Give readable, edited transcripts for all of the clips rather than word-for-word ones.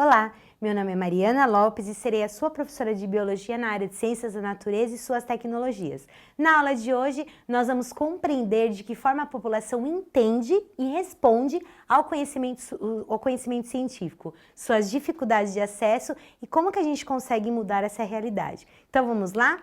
Olá, meu nome é Mariana Lopes e serei a sua professora de Biologia na área de Ciências da Natureza e suas tecnologias. Na aula de hoje, nós vamos compreender de que forma a população entende e responde ao conhecimento científico, suas dificuldades de acesso e como que a gente consegue mudar essa realidade. Então vamos lá?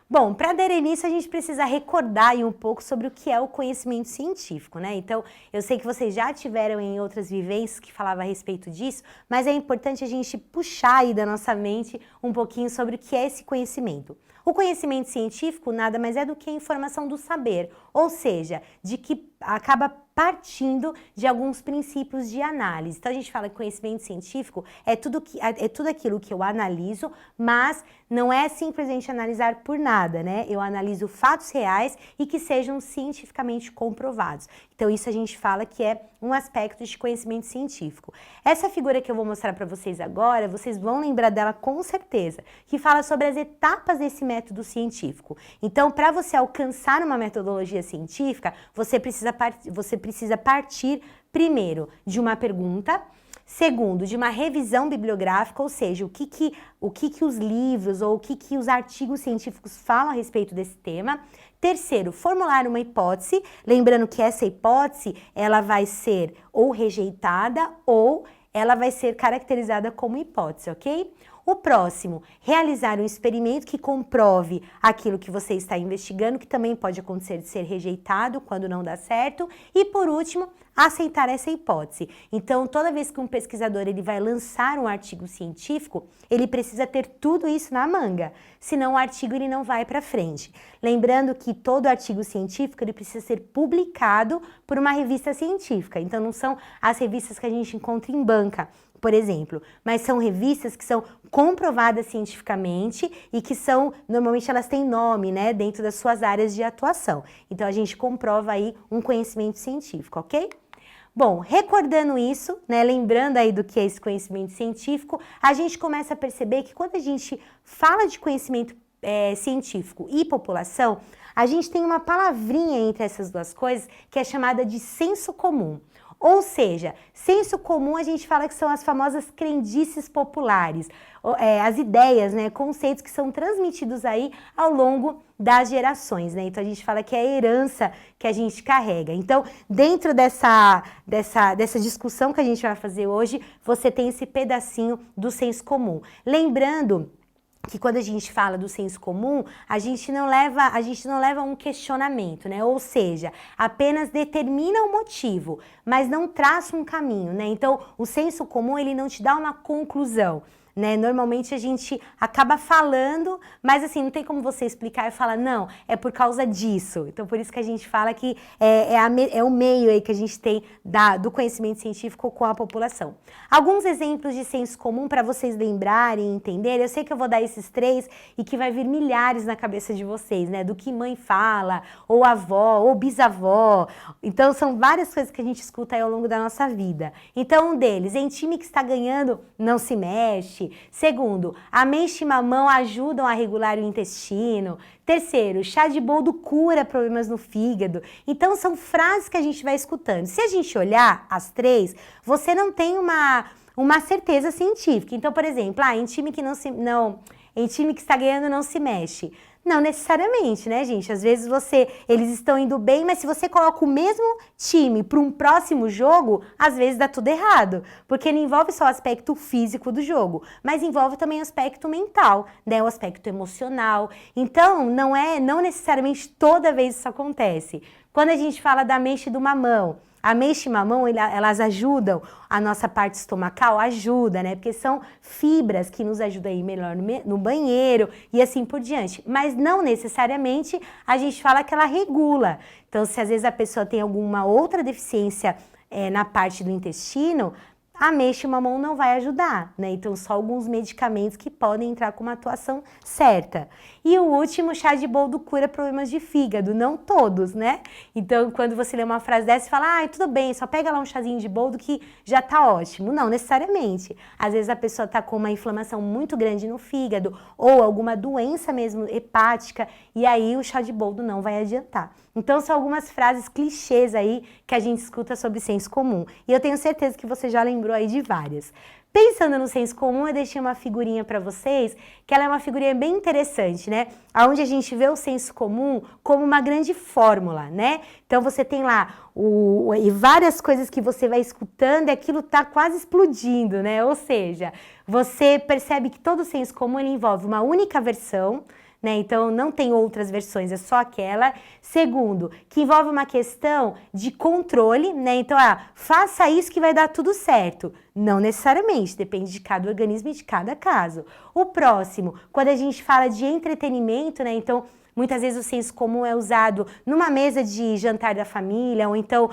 Bom, para dar início a gente precisa recordar aí um pouco sobre o que é o conhecimento científico, né? Então, eu sei que vocês já tiveram em outras vivências que falavam a respeito disso, mas é importante a gente puxar aí da nossa mente um pouquinho sobre o que é esse conhecimento. O conhecimento científico nada mais é do que a informação do saber, ou seja, de que acaba partindo de alguns princípios de análise. Então a gente fala que conhecimento científico é tudo aquilo que eu analiso, mas não é simplesmente analisar por nada, né? Eu analiso fatos reais e que sejam cientificamente comprovados. Então isso a gente fala que é um aspecto de conhecimento científico. Essa figura que eu vou mostrar para vocês agora, vocês vão lembrar dela com certeza, que fala sobre as etapas desse método científico. Então, para você alcançar uma metodologia científica, você precisa partir primeiro de uma pergunta, segundo, de uma revisão bibliográfica, ou seja, o que os livros ou o que os artigos científicos falam a respeito desse tema. Terceiro, formular uma hipótese, lembrando que essa hipótese, ela vai ser ou rejeitada ou ela vai ser caracterizada como hipótese, ok? O próximo, realizar um experimento que comprove aquilo que você está investigando, que também pode acontecer de ser rejeitado quando não dá certo. E por último, aceitar essa hipótese. Então, toda vez que um pesquisador ele vai lançar um artigo científico, ele precisa ter tudo isso na manga, senão o artigo ele não vai para frente. Lembrando que todo artigo científico ele precisa ser publicado por uma revista científica. Então, não são as revistas que a gente encontra em banca, por exemplo, mas são revistas que são comprovadas cientificamente e que normalmente elas têm nome, né, dentro das suas áreas de atuação. Então, a gente comprova aí um conhecimento científico, ok? Bom, recordando isso, né, lembrando aí do que é esse conhecimento científico, a gente começa a perceber que quando a gente fala de conhecimento científico e população, a gente tem uma palavrinha entre essas duas coisas que é chamada de senso comum. Ou seja, senso comum a gente fala que são as famosas crendices populares, as ideias, né, conceitos que são transmitidos aí ao longo das gerações, né? Então a gente fala que é a herança que a gente carrega. Então, dentro dessa discussão que a gente vai fazer hoje, você tem esse pedacinho do senso comum. Lembrando que quando a gente fala do senso comum, a gente não leva um questionamento, né? Ou seja, apenas determina o motivo, mas não traça um caminho, né? Então, o senso comum, ele não te dá uma conclusão, né? Normalmente a gente acaba falando, mas assim, não tem como você explicar e falar, não, é por causa disso. Então, por isso que a gente fala que é o meio aí que a gente tem do conhecimento científico com a população. Alguns exemplos de senso comum para vocês lembrarem e entenderem. Eu sei que eu vou dar esses 3 e que vai vir milhares na cabeça de vocês, né? Do que mãe fala, ou avó, ou bisavó. Então, são várias coisas que a gente escuta aí ao longo da nossa vida. Então, um deles, em time que está ganhando, não se mexe. Segundo, ameixa e mamão ajudam a regular o intestino. Terceiro, chá de boldo cura problemas no fígado. Então, são frases que a gente vai escutando. Se a gente olhar as 3, você não tem uma certeza científica. Então, por exemplo, em time que em time que está ganhando não se mexe. Não necessariamente, né, gente? Às vezes eles estão indo bem, mas se você coloca o mesmo time para um próximo jogo, às vezes dá tudo errado. Porque não envolve só o aspecto físico do jogo, mas envolve também o aspecto mental, né? O aspecto emocional. Então, não necessariamente toda vez isso acontece. Quando a gente fala da ameixa e do mamão, a ameixa e mamão, elas ajudam a nossa parte estomacal, ajuda, né? Porque são fibras que nos ajudam a ir melhor no banheiro e assim por diante. Mas não necessariamente a gente fala que ela regula. Então, se às vezes a pessoa tem alguma outra deficiência na parte do intestino, a ameixa e mamão não vai ajudar, né? Então, só alguns medicamentos que podem entrar com uma atuação certa. E o último, chá de boldo cura problemas de fígado, não todos, né? Então, quando você lê uma frase dessa, você fala, tudo bem, só pega lá um chazinho de boldo que já tá ótimo. Não, necessariamente. Às vezes a pessoa tá com uma inflamação muito grande no fígado ou alguma doença mesmo hepática e aí o chá de boldo não vai adiantar. Então são algumas frases clichês aí que a gente escuta sobre senso comum. E eu tenho certeza que você já lembrou aí de várias. Pensando no senso comum, eu deixei uma figurinha para vocês, que ela é uma figurinha bem interessante, né? Onde a gente vê o senso comum como uma grande fórmula, né? Então você tem lá e várias coisas que você vai escutando e aquilo tá quase explodindo, né? Ou seja, você percebe que todo senso comum ele envolve uma única versão, né? Então não tem outras versões, é só aquela. Segundo, que envolve uma questão de controle, né? Então, faça isso que vai dar tudo certo. Não necessariamente, depende de cada organismo e de cada caso. O próximo, quando a gente fala de entretenimento, né? Então, muitas vezes o senso comum é usado numa mesa de jantar da família, ou então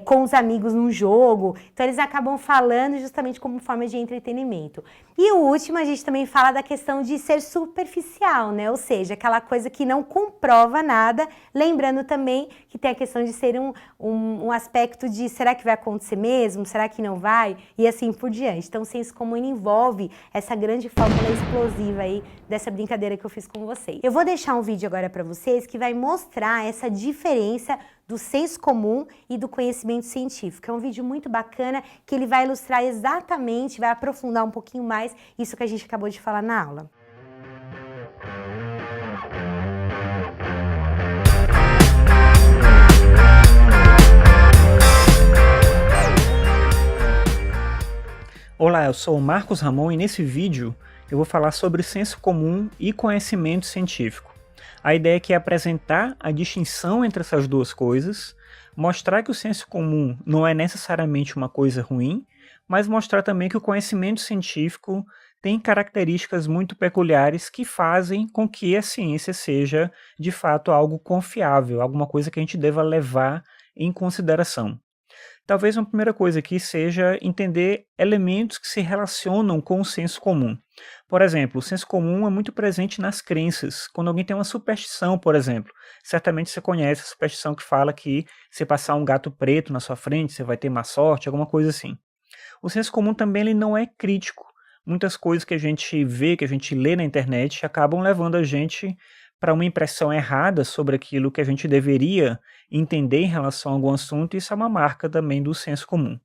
com os amigos num jogo. Então eles acabam falando justamente como forma de entretenimento. E o último, a gente também fala da questão de ser superficial, né? Ou seja, aquela coisa que não comprova nada. Lembrando também que tem a questão de ser um aspecto de será que vai acontecer mesmo? Será que não vai? E assim por diante. Então o senso comum envolve essa grande fórmula explosiva aí dessa brincadeira que eu fiz com vocês. Eu vou deixar um vídeo agora para vocês que vai mostrar essa diferença do senso comum e do conhecimento científico. É um vídeo muito bacana que ele vai ilustrar exatamente, vai aprofundar um pouquinho mais isso que a gente acabou de falar na aula. Olá, eu sou o Marcos Ramon e nesse vídeo eu vou falar sobre senso comum e conhecimento científico. A ideia aqui é apresentar a distinção entre essas duas coisas, mostrar que o senso comum não é necessariamente uma coisa ruim, mas mostrar também que o conhecimento científico tem características muito peculiares que fazem com que a ciência seja, de fato, algo confiável, alguma coisa que a gente deva levar em consideração. Talvez uma primeira coisa aqui seja entender elementos que se relacionam com o senso comum. Por exemplo, o senso comum é muito presente nas crenças. Quando alguém tem uma superstição, por exemplo, certamente você conhece a superstição que fala que se passar um gato preto na sua frente, você vai ter má sorte, alguma coisa assim. O senso comum também ele não é crítico. Muitas coisas que a gente vê, que a gente lê na internet, acabam levando a gente para uma impressão errada sobre aquilo que a gente deveria entender em relação a algum assunto, e isso é uma marca também do senso comum.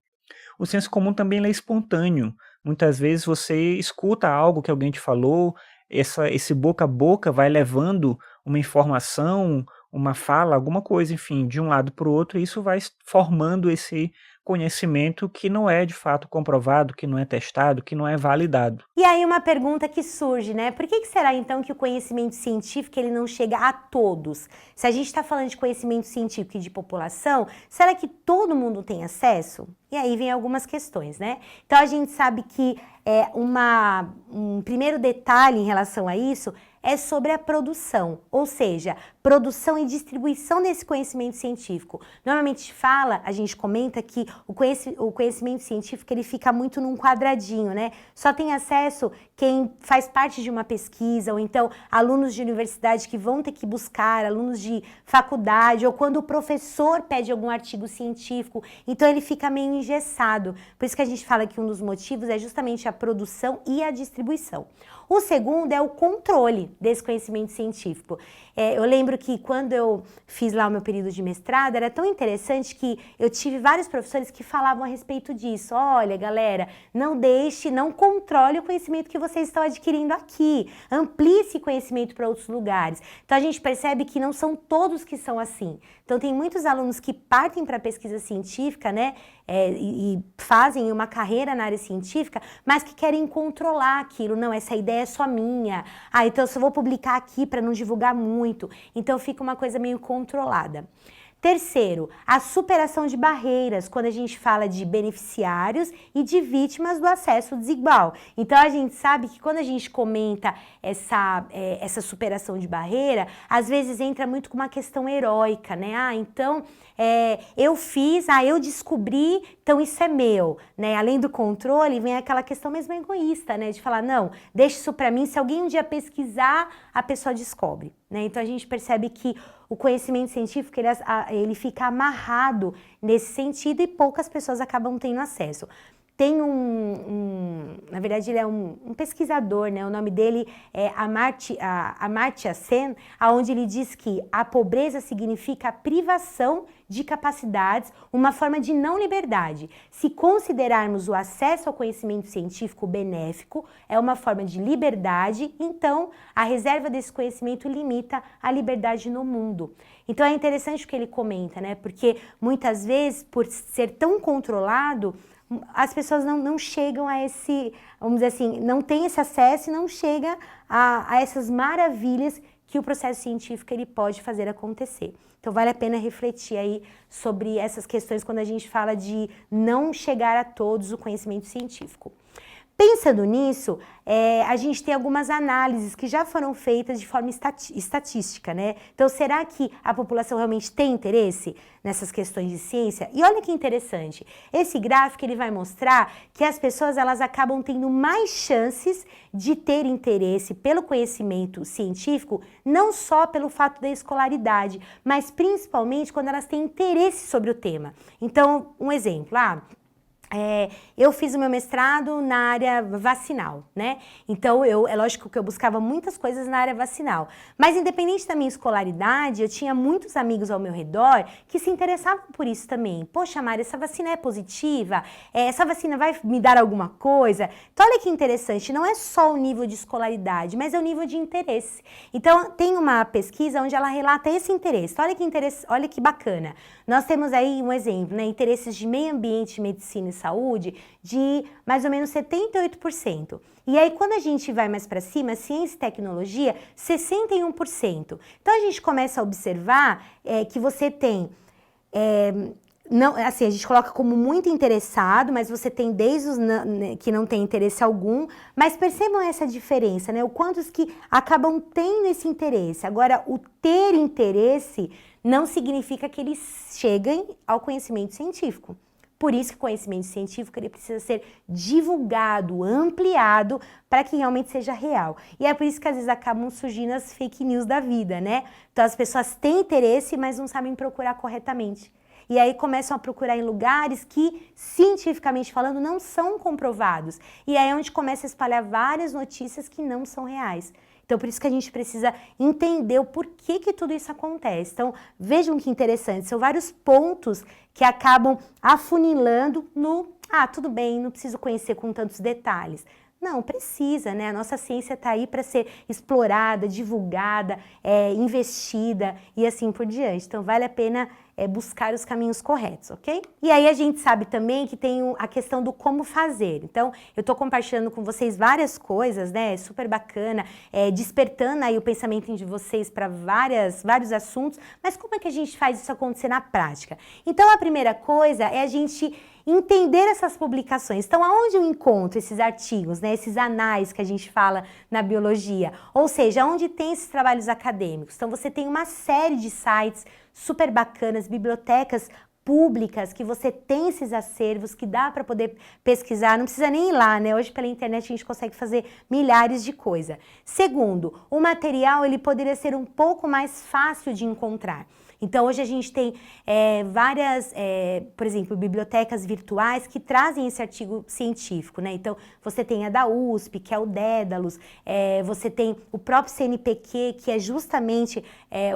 O senso comum também é espontâneo. Muitas vezes você escuta algo que alguém te falou, esse boca a boca vai levando uma informação, uma fala, alguma coisa, enfim, de um lado para o outro, e isso vai formando esse conhecimento que não é de fato comprovado, que não é testado, que não é validado. E aí uma pergunta que surge, né? Por que será então que o conhecimento científico ele não chega a todos? Se a gente está falando de conhecimento científico e de população, será que todo mundo tem acesso? E aí vem algumas questões, né? Então a gente sabe que um primeiro detalhe em relação a isso é sobre a produção, ou seja, produção e distribuição desse conhecimento científico. Normalmente a gente comenta que o conhecimento científico ele fica muito num quadradinho, né? Só tem acesso quem faz parte de uma pesquisa, ou então alunos de universidade que vão ter que buscar, alunos de faculdade, ou quando o professor pede algum artigo científico, então ele fica meio engessado. Por isso que a gente fala que um dos motivos é justamente a produção e a distribuição. O segundo é o controle desse conhecimento científico. Eu lembro que quando eu fiz lá o meu período de mestrado, era tão interessante que eu tive vários professores que falavam a respeito disso. Olha, galera, não controle o conhecimento que vocês estão adquirindo aqui. Amplie esse conhecimento para outros lugares. Então a gente percebe que não são todos que são assim. Então tem muitos alunos que partem para a pesquisa científica, né, e fazem uma carreira na área científica, mas que querem controlar aquilo. Não, essa ideia é só minha. Então eu só vou publicar aqui para não divulgar muito. Então fica uma coisa meio controlada. Terceiro, a superação de barreiras, quando a gente fala de beneficiários e de vítimas do acesso desigual. Então, a gente sabe que quando a gente comenta essa superação de barreira, às vezes entra muito com uma questão heróica, né? Então, eu fiz, eu descobri, então isso é meu, né? Além do controle, vem aquela questão mesmo egoísta, né? De falar, não, deixa isso para mim, se alguém um dia pesquisar, a pessoa descobre, né? Então, a gente percebe que o conhecimento científico, ele fica amarrado nesse sentido e poucas pessoas acabam tendo acesso. tem na verdade ele é um pesquisador, né? O nome dele é Amartya Sen, onde ele diz que a pobreza significa a privação de capacidades, uma forma de não liberdade. Se considerarmos o acesso ao conhecimento científico benéfico, é uma forma de liberdade, então a reserva desse conhecimento limita a liberdade no mundo. Então é interessante o que ele comenta, né? Porque muitas vezes, por ser tão controlado, as pessoas não chegam a esse, vamos dizer assim, não tem esse acesso e não chega a essas maravilhas que o processo científico ele pode fazer acontecer. Então vale a pena refletir aí sobre essas questões quando a gente fala de não chegar a todos o conhecimento científico. Pensando nisso, a gente tem algumas análises que já foram feitas de forma estatística, né? Então, será que a população realmente tem interesse nessas questões de ciência? E olha que interessante, esse gráfico ele vai mostrar que as pessoas elas acabam tendo mais chances de ter interesse pelo conhecimento científico, não só pelo fato da escolaridade, mas principalmente quando elas têm interesse sobre o tema. Então, um exemplo, eu fiz o meu mestrado na área vacinal, né? Então, é lógico que eu buscava muitas coisas na área vacinal. Mas, independente da minha escolaridade, eu tinha muitos amigos ao meu redor que se interessavam por isso também. Poxa, Mari, essa vacina é positiva? Essa vacina vai me dar alguma coisa? Então, olha que interessante, não é só o nível de escolaridade, mas é o nível de interesse. Então, tem uma pesquisa onde ela relata esse interesse. Olha que bacana. Nós temos aí um exemplo, né? Interesses de meio ambiente, medicina e saúde de mais ou menos 78%. E aí, quando a gente vai mais para cima, ciência e tecnologia, 61%. Então, a gente começa a observar que você tem... não, assim, a gente coloca como muito interessado, mas você tem desde os que não tem interesse algum, mas percebam essa diferença, né? O quantos que acabam tendo esse interesse. Agora, o ter interesse não significa que eles cheguem ao conhecimento científico. Por isso que o conhecimento científico ele precisa ser divulgado, ampliado, para que realmente seja real. E é por isso que às vezes acabam surgindo as fake news da vida, né? Então as pessoas têm interesse, mas não sabem procurar corretamente. E aí começam a procurar em lugares que, cientificamente falando, não são comprovados. E aí é onde começa a espalhar várias notícias que não são reais. Então, por isso que a gente precisa entender o porquê que tudo isso acontece. Então, vejam que interessante, são vários pontos que acabam afunilando no, tudo bem, não preciso conhecer com tantos detalhes. Não, precisa, né? A nossa ciência está aí para ser explorada, divulgada, investida e assim por diante. Então, vale a pena buscar os caminhos corretos, ok? E aí a gente sabe também que tem a questão do como fazer. Então, eu estou compartilhando com vocês várias coisas, né? Super bacana, despertando aí o pensamento de vocês para vários assuntos. Mas como é que a gente faz isso acontecer na prática? Então, a primeira coisa é a gente entender essas publicações. Então, aonde eu encontro esses artigos, né, esses anais que a gente fala na biologia? Ou seja, onde tem esses trabalhos acadêmicos? Então, você tem uma série de sites super bacanas, bibliotecas públicas, que você tem esses acervos, que dá para poder pesquisar, não precisa nem ir lá, né? Hoje pela internet a gente consegue fazer milhares de coisas. Segundo, o material ele poderia ser um pouco mais fácil de encontrar. Então, hoje a gente tem várias, por exemplo, bibliotecas virtuais que trazem esse artigo científico, né? Então, você tem a da USP, que é o Dédalus, você tem o próprio CNPq, que é justamente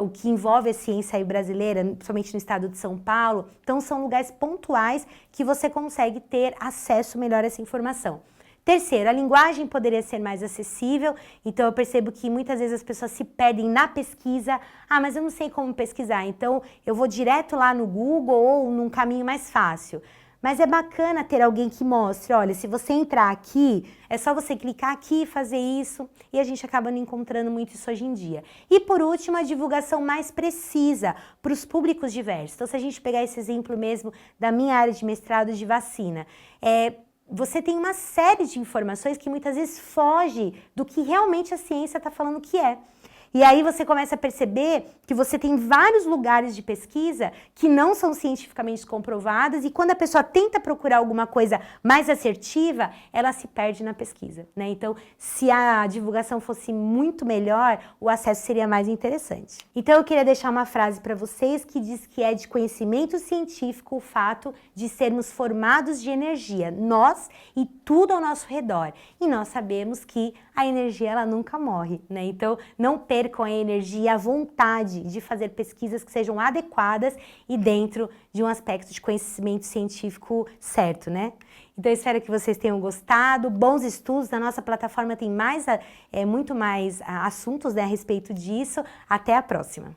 o que envolve a ciência aí brasileira, principalmente no estado de São Paulo. Então, são lugares pontuais que você consegue ter acesso melhor a essa informação. Terceiro, a linguagem poderia ser mais acessível, então eu percebo que muitas vezes as pessoas se perdem na pesquisa. Mas eu não sei como pesquisar, então eu vou direto lá no Google ou num caminho mais fácil. Mas é bacana ter alguém que mostre, olha, se você entrar aqui, é só você clicar aqui e fazer isso, e a gente acaba não encontrando muito isso hoje em dia. E por último, a divulgação mais precisa para os públicos diversos. Então, se a gente pegar esse exemplo mesmo da minha área de mestrado de vacina, você tem uma série de informações que muitas vezes foge do que realmente a ciência está falando que é. E aí você começa a perceber que você tem vários lugares de pesquisa que não são cientificamente comprovadas e quando a pessoa tenta procurar alguma coisa mais assertiva, ela se perde na pesquisa, né? Então, se a divulgação fosse muito melhor, o acesso seria mais interessante. Então, eu queria deixar uma frase para vocês que diz que é de conhecimento científico o fato de sermos formados de energia, nós e tudo ao nosso redor. E nós sabemos que a energia, ela nunca morre, né? Então, não percam a energia e a vontade de fazer pesquisas que sejam adequadas e dentro de um aspecto de conhecimento científico certo, né? Então, eu espero que vocês tenham gostado. Bons estudos. Na nossa plataforma tem muito mais assuntos, né, a respeito disso. Até a próxima!